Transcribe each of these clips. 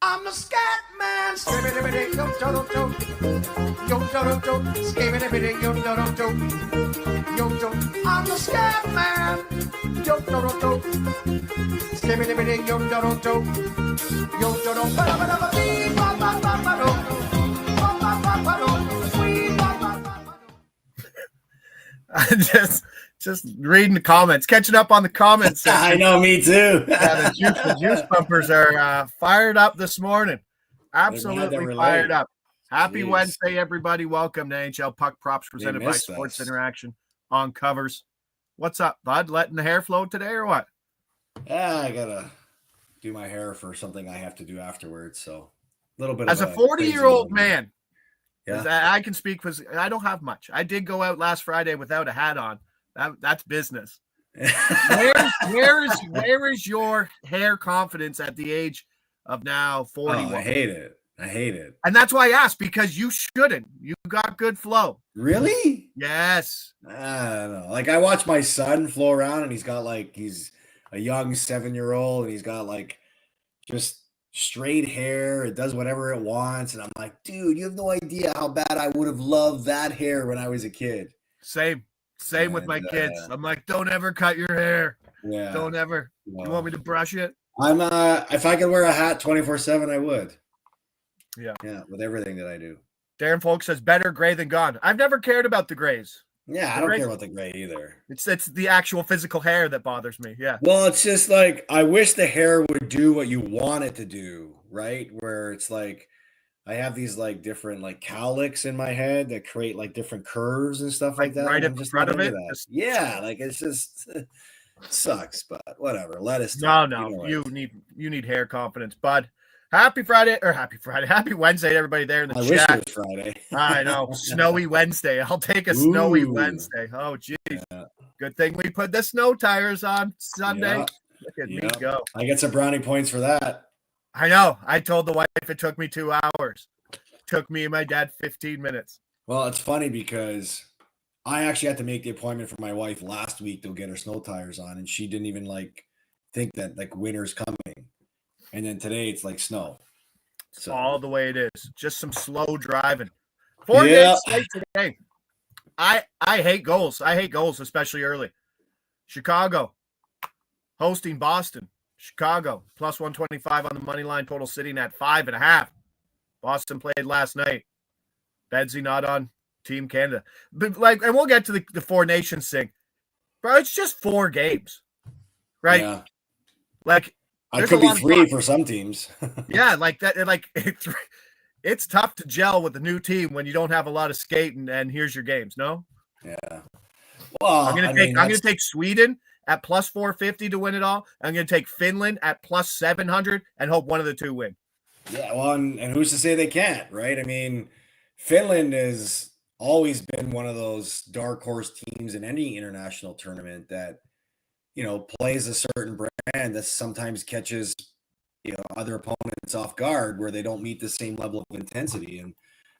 I'm the scat man. Skibbity yo do do yo do do skibbity yo do do yo do. I'm the scat man. Yo do do skibbity yo do do yo do do ba ba ba ba ba ba ba do ba ba ba ba do ba ba ba. Just reading the comments, catching up on the comments. I know, me too. The juice pumpers are fired up this morning. Absolutely fired up. Happy Wednesday, everybody. Welcome to NHL Puck Props presented by Sports Interaction on Covers. What's up, bud? Letting the hair flow today or what? Yeah, I gotta do my hair for something I have to do afterwards. So a little bit as of a 40-year-old man. Yeah. I can speak because I don't have much. I did go out last Friday without a hat on. That's business. Where is your hair confidence at the age of now 41? I hate it. And that's why I asked, because you shouldn't. You got good flow. Really? Yes. I don't know. Like, I watch my son flow around, and he's a young 7-year-old, and he's got like just straight hair. It does whatever it wants. And I'm like, dude, you have no idea how bad I would have loved that hair when I was a kid. Same with my kids. I'm like, don't ever cut your hair. Yeah. Don't ever. No. You want me to brush it? I'm if I could wear a hat 24/7, I would. Yeah. Yeah, with everything that I do. Darren Folk says better gray than gone. I've never cared about the grays. Yeah, I don't care about the gray either. It's the actual physical hair that bothers me. Yeah. Well, it's just like I wish the hair would do what you want it to do, right? Where it's like I have these like different like cowlicks in my head that create like different curves and stuff like that. Right at the front of it. Yeah, like it's just it sucks, but whatever. Let us. No. You need hair confidence, bud. Happy Friday. Happy Wednesday to everybody there in the chat. I wish it was Friday. I know. Snowy Wednesday. I'll take a snowy Wednesday. Oh, geez. Yeah. Good thing we put the snow tires on Sunday. Yeah. Look at me go. I get some brownie points for that. I know. I told the wife it took me 2 hours. It took me and my dad 15 minutes. Well, it's funny because I actually had to make the appointment for my wife last week to get her snow tires on, and she didn't even like think that like winter's coming. And then today it's like snow. So all the way it is. Just some slow driving. 4 days late today. I hate goals. I hate goals, especially early. Chicago hosting Boston. Chicago plus 125 on the money line, total sitting at 5.5. Boston played last night. Bedsy not on Team Canada. But and we'll get to the Four Nations thing. Bro, it's just 4 games. Right? Yeah. Like I could be 3 for some teams. Yeah, like that. Like it's tough to gel with a new team when you don't have a lot of skating. And here's your games. No. Yeah. Well, I'm gonna take Sweden at plus 450 to win it all. I'm gonna take Finland at plus 700 and hope one of the two win. Yeah. Well, and who's to say they can't? Right. I mean, Finland has always been one of those dark horse teams in any international tournament that, plays a certain brand that sometimes catches, other opponents off guard where they don't meet the same level of intensity. And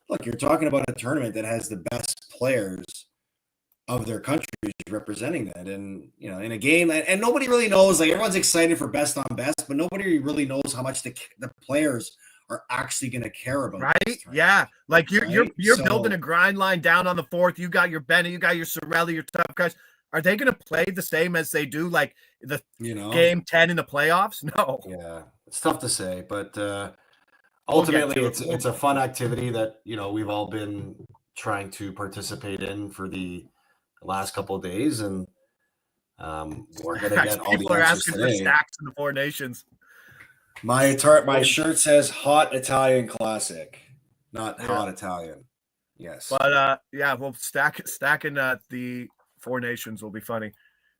look, you're talking about a tournament that has the best players of their countries representing that. And, in a game, and nobody really knows, like everyone's excited for best on best, but nobody really knows how much the players are actually going to care about. Right. Yeah. Like you're building a grind line down on the fourth. You got your Bennett, you got your Sorelli, your tough guys. Are they going to play the same as they do like the game 10 in the playoffs? No. Yeah. It's tough to say, but ultimately it's a fun activity that, we've all been trying to participate in for the last couple of days. And we're going to get all the answers people are asking today. for stacks in the Four Nations. My shirt says hot Italian classic, not hot Italian. Yes. But well, stacking the Four Nations will be funny.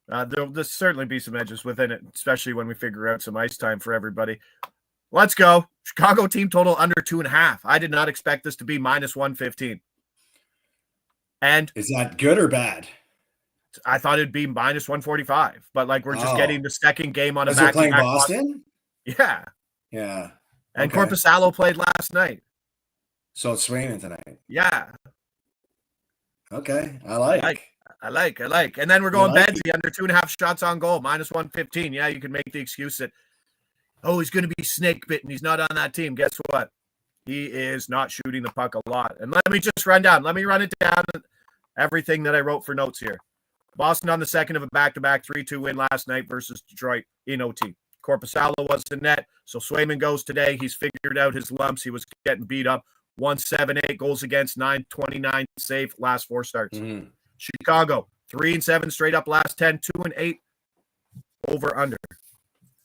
There'll certainly be some edges within it, especially when we figure out some ice time for everybody. Let's go. Chicago team total under 2.5. I did not expect this to be minus 115. And is that good or bad? I thought it'd be minus 145, but like we're just getting the second game on a back. Playing Boston? Yeah. Yeah. And Corpusalo played last night. So it's raining tonight. Yeah. Okay. I like. And then we're going Bedsy under 2.5 shots on goal, minus 115. Yeah, you can make the excuse that oh, he's going to be snake bitten. He's not on that team. Guess what? He is not shooting the puck a lot. And let me just run it down, everything that I wrote for notes here. Boston on the second of a back-to-back 3-2 win last night versus Detroit in OT. Korpisalo was the net, so Swayman goes today. He's figured out his lumps. He was getting beat up. 178 goals against, 929 save last 4 starts. Chicago 3-7 straight up last 10, 2-8 over under.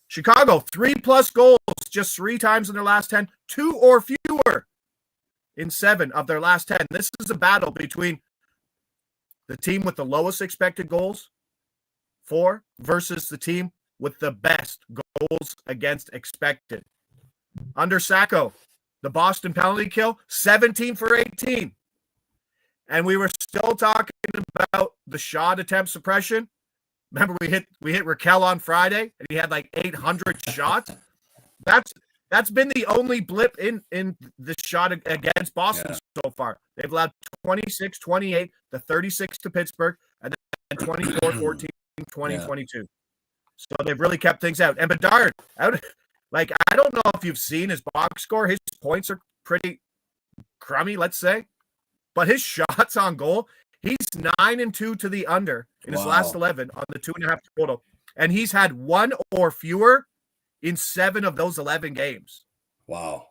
Chicago 3+ goals just 3 times in their last 10, 2 or fewer in 7 of their last 10. This is a battle between the team with the lowest expected goals for versus the team with the best goals against expected. Under Sacco, the Boston penalty kill, 17 for 18. And we were still talking about the shot attempt suppression. Remember, we hit Raquel on Friday, and he had like 800 shots. That's been the only blip in the shot against Boston so far. They've allowed 26, 28, the 36 to Pittsburgh, and then 24, 14, 20, 22. So they've really kept things out. And Bedard, like, I don't know if you've seen his box score. His points are pretty crummy, let's say. But his shots on goal, he's 9-2 to the under in his last 11 on the 2.5 total. And he's had 1 or fewer in 7 of those 11 games. Wow.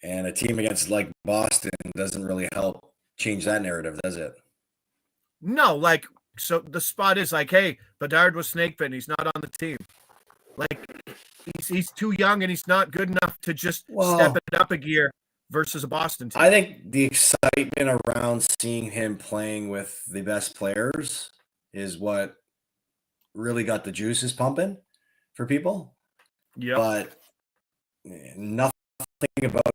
And a team against like Boston doesn't really help change that narrative, does it? No, like, so the spot is like, hey, Bedard was snake bitten. He's not on the team. Like, he's too young and he's not good enough to just step it up a gear versus a Boston team. I think the excitement around seeing him playing with the best players is what really got the juices pumping for people. Yeah. But nothing about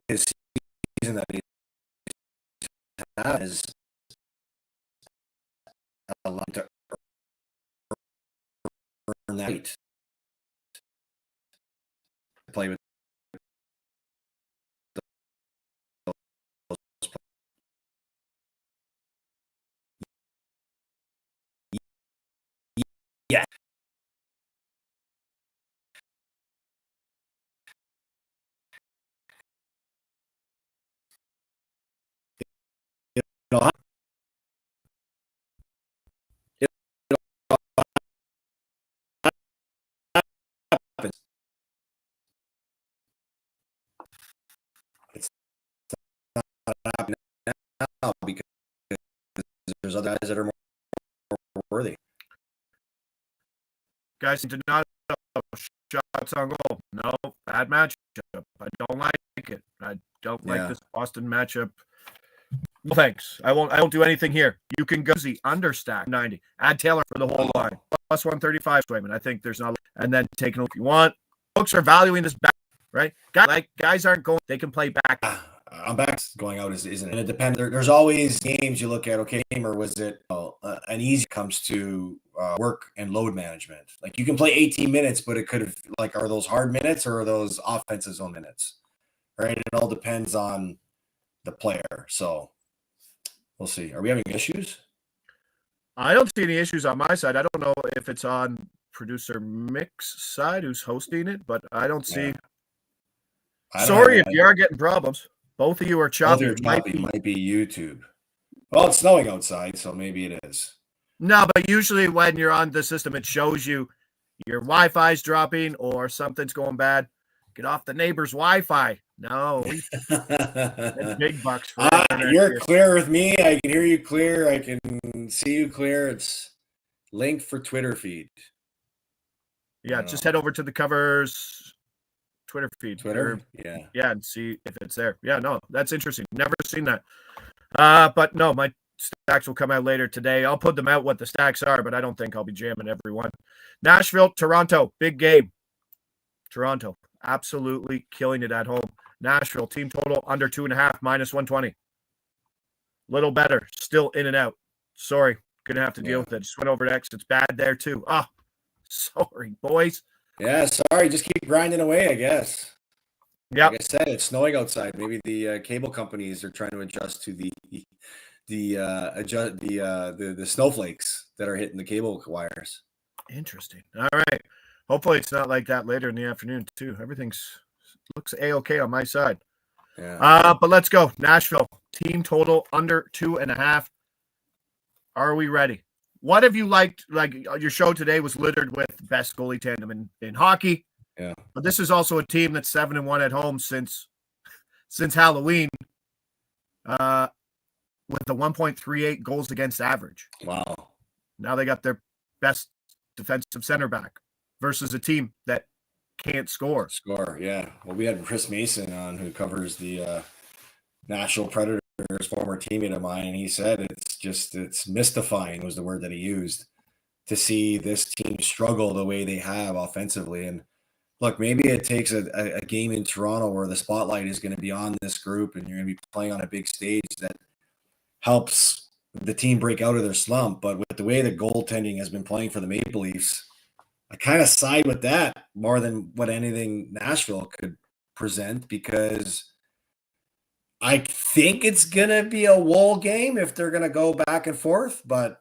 his season that he has allowed to earn that right to play with those. Yeah. It's not happening now because there's other guys that are more worthy. Guys did not shots on goal. No, bad matchup. I don't like it. I don't like this Boston matchup. No thanks. I won't do anything here. You can go the understack 90. Add Taylor for the whole line. Plus 135 Swayman. I think there's not, and then take it if you want. Folks are valuing this back, right? Guys aren't going, they can play back. I'm back going out isn't it? And it depends. There's always games you look at, okay, or was it an easy comes to work and load management? Like you can play 18 minutes, but it could have, like, are those hard minutes or are those offensive zone minutes? Right? It all depends on the player. So we'll see. Are we having issues? I don't see any issues on my side. I don't know if it's on producer Mick's side who's hosting it, but I don't see. Sorry if you are getting problems. Both of you are choppy. It might be YouTube. Well, it's snowing outside, so maybe it is. No, but usually when you're on the system, it shows you your Wi-Fi's dropping or something's going bad. Get off the neighbor's Wi-Fi. No, it's big bucks. You're clear with me. I can hear you clear. I can see you clear. It's linked for Twitter feed. Yeah, just head over to the Covers Twitter feed. Twitter? Yeah, and see if it's there. Yeah, no, that's interesting. Never seen that. But no, my stacks will come out later today. I'll put them out what the stacks are, but I don't think I'll be jamming every one. Nashville, Toronto, big game. Toronto, absolutely killing it at home. Nashville, team total under 2.5, minus 120. Little better, still in and out. Sorry, gonna have to deal with it. Just went over to X. It's bad there too. Sorry, boys. Yeah, sorry. Just keep grinding away, I guess. Yeah. Like I said, it's snowing outside. Maybe the cable companies are trying to adjust to the snowflakes that are hitting the cable wires. Interesting. All right. Hopefully it's not like that later in the afternoon too. Looks a-okay on my side. Yeah. But let's go. Nashville team total under 2.5. Are we ready? What have you liked? Like your show today was littered with best goalie tandem in hockey. Yeah. But this is also a team that's 7-1 at home since Halloween, with the 1.38 goals against average. Wow. Now they got their best defensive center back versus a team that can't score. Yeah. Well, we had Chris Mason on, who covers the Nashville Predators, former teammate of mine, and he said it's mystifying was the word that he used, to see this team struggle the way they have offensively. And look, maybe it takes a game in Toronto where the spotlight is going to be on this group and you're going to be playing on a big stage that helps the team break out of their slump. But with the way the goaltending has been playing for the Maple Leafs, I kind of side with that more than what anything Nashville could present, because I think it's going to be a wall game if they're going to go back and forth. But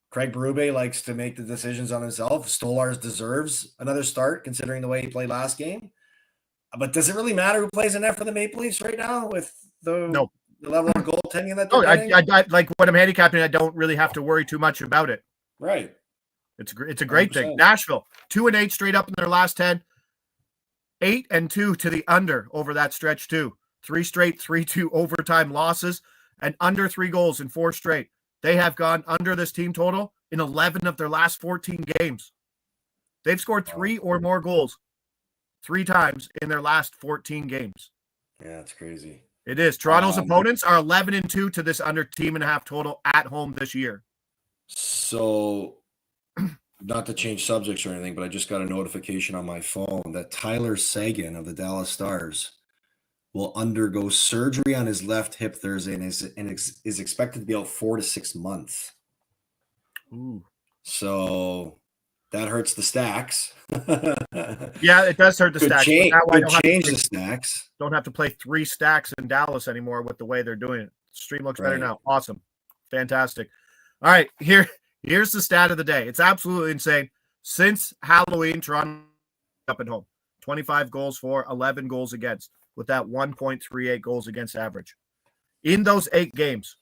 Craig Berube likes to make the decisions on himself. Stolarz deserves another start considering the way he played last game. But does it really matter who plays in net for the Maple Leafs right now with the level of goaltending that they're getting? I like what I'm handicapping. I don't really have to worry too much about it. Right. It's a great 100%. Thing. Nashville 2-8 straight up in their last 10. 8-2 to the under over that stretch too. 3 straight 3-2 overtime losses and under 3 goals in 4 straight. They have gone under this team total in 11 of their last 14 games. They've scored 3 or more goals 3 times in their last 14 games. Yeah, it's crazy. It is. Toronto's opponents are 11-2 to this under team and a half total at home this year. So, not to change subjects or anything, but I just got a notification on my phone that Tyler Seguin of the Dallas Stars will undergo surgery on his left hip Thursday and is expected to be out 4 to 6 months. Ooh. So that hurts the stacks. Yeah, it does hurt the stacks. Change the stacks. Don't have to play 3 stacks in Dallas anymore with the way they're doing it. Stream looks better now. Awesome. Fantastic. All right, here's the stat of the day. It's absolutely insane. Since Halloween, Toronto up at home. 25 goals for, 11 goals against, with that 1.38 goals against average. In those 8 games,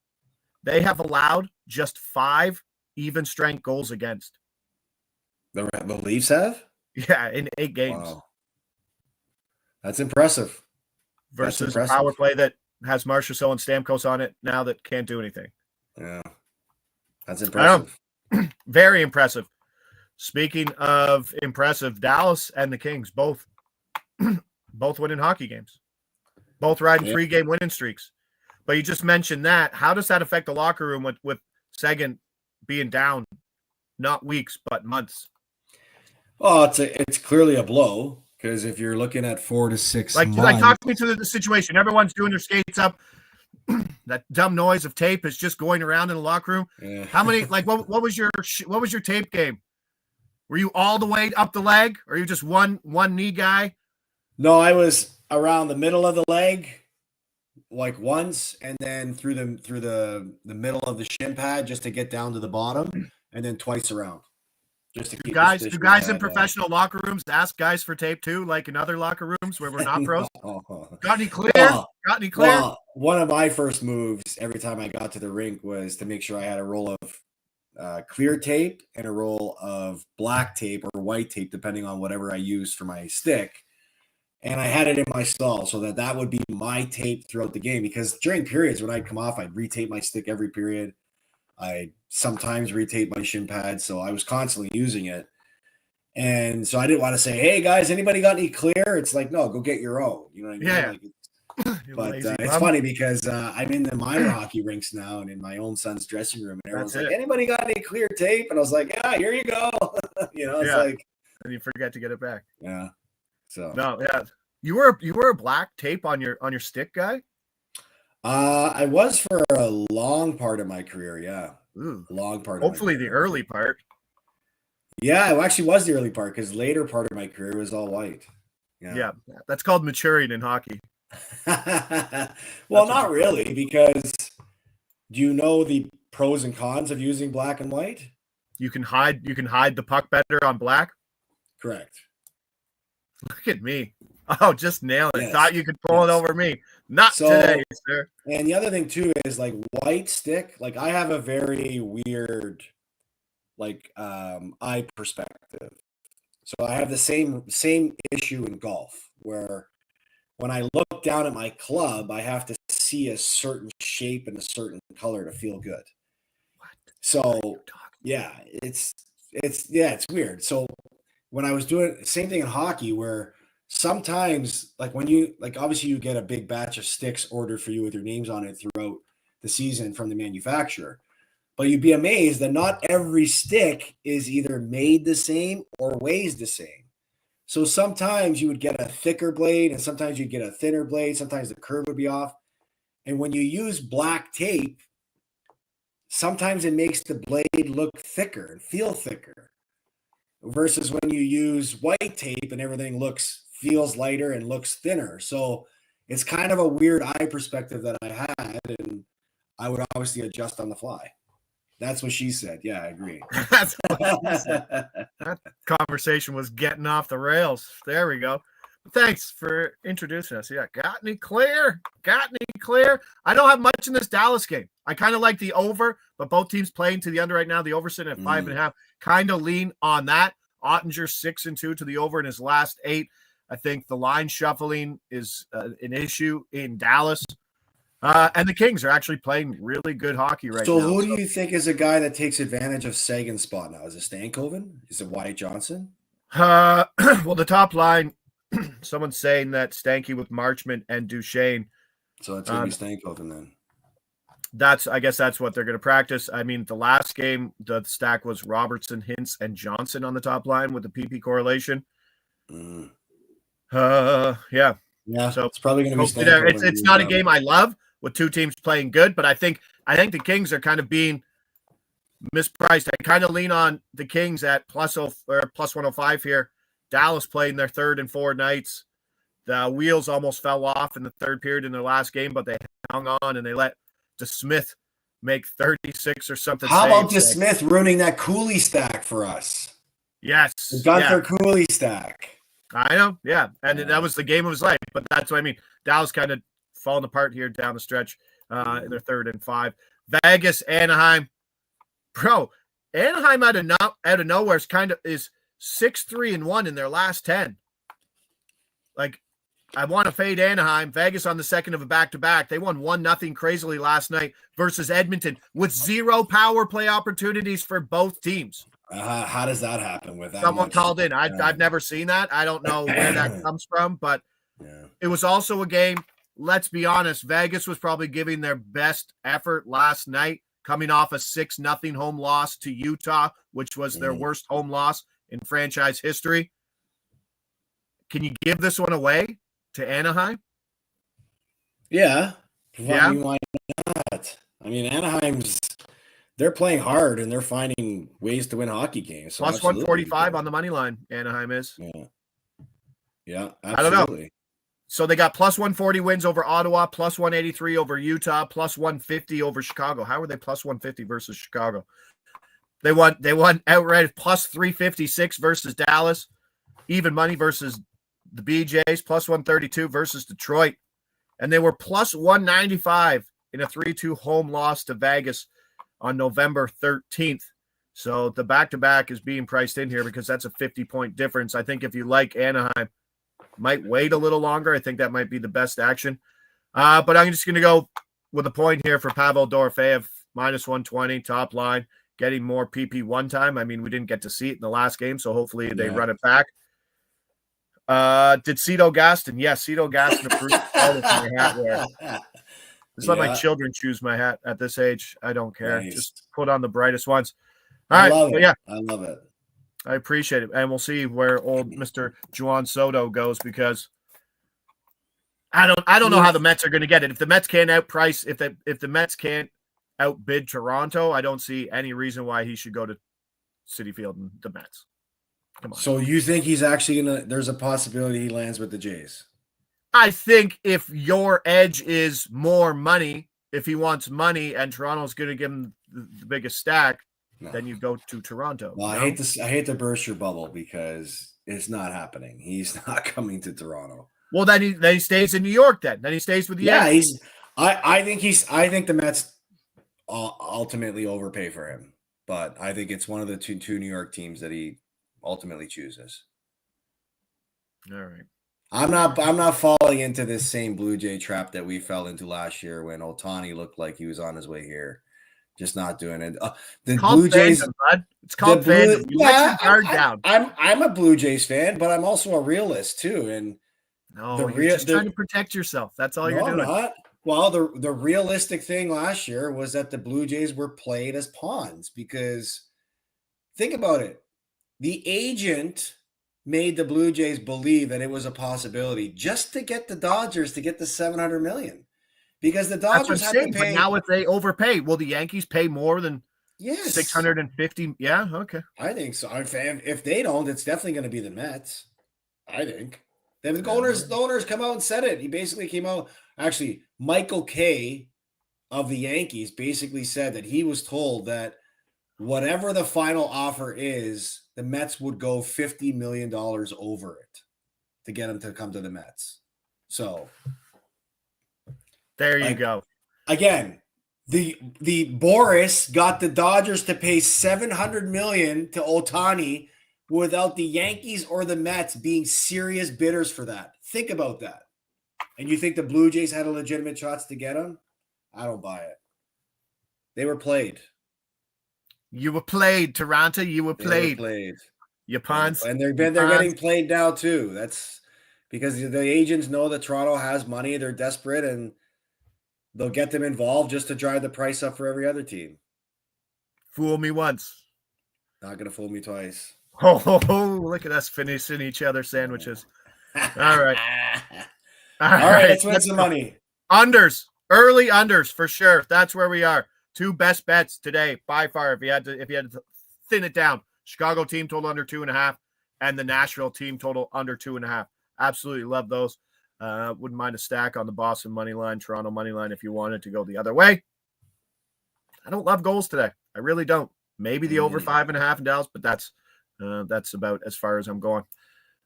they have allowed just 5 even strength goals against. The Leafs have? Yeah, in 8 games. Wow. That's impressive. Versus a power play that has Marchessault and Stamkos on it now that can't do anything. Yeah. That's impressive. Very impressive. Speaking of impressive, Dallas and the Kings both winning hockey games. Both riding 3-game winning streaks. But you just mentioned that. How does that affect the locker room with Seguin being down, not weeks, but months? Well, it's clearly a blow, because if you're looking at 4 to 6 months. Like, talk me to the situation. Everyone's doing their skates up. That dumb noise of tape is just going around in the locker room. Yeah. How many? Like, what was your tape game? Were you all the way up the leg, or are you just one knee guy? No, I was around the middle of the leg, like once, and then through the middle of the shin pad just to get down to the bottom, and then twice around. Just to keep do guys in professional locker rooms ask guys for tape too, like in other locker rooms where we're not pros? Got any clear? Got any clear? Well, one of my first moves every time I got to the rink was to make sure I had a roll of clear tape and a roll of black tape or white tape, depending on whatever I used for my stick. And I had it in my stall so that would be my tape throughout the game, because during periods when I'd come off, I'd retape my stick every period. I sometimes retape my shin pad, so I was constantly using it. And so I didn't want to say, hey, guys, anybody got any clear? It's like, no, go get your own. You know what I mean? Yeah. But it's funny because I'm in the minor hockey rinks now and in my own son's dressing room. And everyone's like, anybody got any clear tape? And I was like, yeah, here you go. It's like. And you forget to get it back. Yeah. So. No, yeah. You were a black tape on your stick guy? I was for a long part of my career, yeah. Ooh. A long part. Hopefully the early part. Yeah, it actually was the early part, because later part of my career was all white. Yeah, that's called maturing in hockey. Well, not really, because do you know the pros and cons of using black and white? You can hide the puck better on black. Correct. Look at me. Oh, just nail it. Yes. Thought you could pull it over me. Not today, sir. And the other thing too is like white stick. Like I have a very weird, like eye perspective. So I have the same issue in golf where when I look down at my club, I have to see a certain shape and a certain color to feel good. What? So yeah, it's weird. So when I was doing the same thing in hockey where sometimes like when you like obviously you get a big batch of sticks ordered for you with your names on it throughout the season from the manufacturer. But you'd be amazed that not every stick is either made the same or weighs the same. So sometimes you would get a thicker blade and sometimes you'd get a thinner blade. Sometimes the curve would be off. And when you use black tape, sometimes it makes the blade look thicker and feel thicker versus when you use white tape and everything feels lighter and looks thinner. So it's kind of a weird eye perspective that I had, and I would obviously adjust on the fly. That's what she said. Yeah, I agree. That's what she said. That conversation was getting off the rails. There we go. Thanks for introducing us. Yeah, got any clear? I don't have much in this Dallas game. I kind of like the over, but both teams playing to the under right now. The over sitting at 5.5. Kind of lean on that. Ottinger 6-2 to the over in his last 8. I think the line shuffling is an issue in Dallas. And the Kings are actually playing really good hockey right now. So who do you think is a guy that takes advantage of Sagan's spot now? Is it Stankoven? Is it Wyatt Johnson? Well, the top line, someone's saying that Stanky with Marchment and Duchesne. So that's going to be Stankoven then. I guess that's what they're going to practice. I mean, the last game, the stack was Robertson, Hintz, and Johnson on the top line with the PP correlation. Yeah. Yeah, so it's probably going to be Stankoven. It's not a game I love with two teams playing good, but I think the Kings are kind of being mispriced. I kind of lean on the Kings at plus 105 here. Dallas playing their third and four nights. The wheels almost fell off in the third period in their last game, but they hung on and they let DeSmith make 36 or something. How about DeSmith ruining that Cooley stack for us? Yes. The Gunther Cooley stack. I know, yeah. And that was the game of his life. But that's what I mean. Dallas kind of falling apart here down the stretch in their third and 5. Vegas, Anaheim. Bro, Anaheim out of nowhere is 6-3-1 in their last 10. Like, I want to fade Anaheim. Vegas on the second of a back-to-back. They won 1-0 crazily last night versus Edmonton with 0 power play opportunities for both teams. How does that happen with that? Someone called in. I've never seen that. I don't know where that comes from, but it was also a game. Let's be honest. Vegas was probably giving their best effort last night, coming off a 6-0 home loss to Utah, which was their worst home loss in franchise history. Can you give this one away to Anaheim? Yeah. Yeah. Why not? I mean, they're playing hard and they're finding ways to win hockey games. So plus 145 on the money line, Anaheim is. Yeah, absolutely. I don't know. So they got plus 140 wins over Ottawa, plus 183 over Utah, plus 150 over Chicago. How are they plus 150 versus Chicago? They won outright plus 356 versus Dallas, even money versus the BJs, plus 132 versus Detroit. And they were plus 195 in a 3-2 home loss to Vegas on November 13th. So the back-to-back is being priced in here because that's a 50-point difference. I think if you like Anaheim, might wait a little longer. I think that might be the best action. But I'm just going to go with a point here for Pavel Dorofeyev, minus 120, top line, getting more PP one time. I mean, we didn't get to see it in the last game, so hopefully they run it back. Did Cito Gaston? Yes, Cito Gaston approved. My hat wear. Just let my children choose my hat at this age. I don't care. Nice. Just put on the brightest ones. All right. I love it. I appreciate it. And we'll see where old Mr. Juan Soto goes because I don't know how the Mets are going to get it. If the Mets can't outprice, if the Mets can't outbid Toronto, I don't see any reason why he should go to Citi Field and the Mets. Come on. So you think he's actually there's a possibility he lands with the Jays? I think if your edge is more money, if he wants money and Toronto's going to give him the biggest stack, then you go to Toronto. Well, I hate to burst your bubble because It's not happening. He's not coming to Toronto. Well, then he stays in New York. Then he stays with the Yankees. I think the Mets ultimately overpay for him, but I think it's one of the two New York teams that he ultimately chooses. All right. I'm not falling into this same Blue Jay trap that we fell into last year when Ohtani looked like he was on his way here. Just not doing it. The Blue Jays, fandom, bud. It's called fandom. You let your guard down. I'm a Blue Jays fan, but I'm also a realist too. And you're just trying to protect yourself. That's all you're doing. I'm not. Well, the realistic thing last year was that the Blue Jays were played as pawns because think about it. The agent made the Blue Jays believe that it was a possibility just to get the Dodgers to get the $700 million. Because the Dodgers have to pay. But now if they overpay, will the Yankees pay more than 650? Yeah, okay. I think so. If they don't, it's definitely going to be the Mets. I think. The owners come out and said it. He basically came out. Actually, Michael Kay of the Yankees basically said that he was told that whatever the final offer is, the Mets would go $50 million over it to get him to come to the Mets. So there you go. Again, the Boris got the Dodgers to pay $700 million to Ohtani without the Yankees or the Mets being serious bidders for that. Think about that. And you think the Blue Jays had a legitimate chance to get him? I don't buy it. They were played. You were played, Toronto. You were played. You pawns. And they're getting played now too. That's because the agents know that Toronto has money. They're desperate and they'll get them involved just to drive the price up for every other team. Fool me once. Not going to fool me twice. Oh, look at us finishing each other's sandwiches. All right. All right, let's win some money. Unders. Early unders for sure. That's where we are. Two best bets today by far. If you had to thin it down, Chicago team total under 2.5, and the Nashville team total under 2.5. Absolutely love those. Wouldn't mind a stack on the Boston money line, Toronto money line if you wanted to go the other way. I don't love goals today. I really don't. Maybe the over 5.5 in Dallas, but that's about as far as I'm going.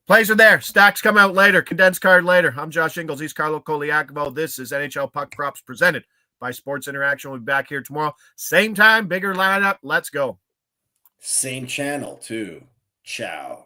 Plays are there. Stacks come out later. Condensed card later. I'm Josh Ingles. He's Carlo Colaiacovo. This is NHL Puck Props presented by Sports Interaction. We'll be back here tomorrow. Same time, bigger lineup. Let's go. Same channel, too. Ciao.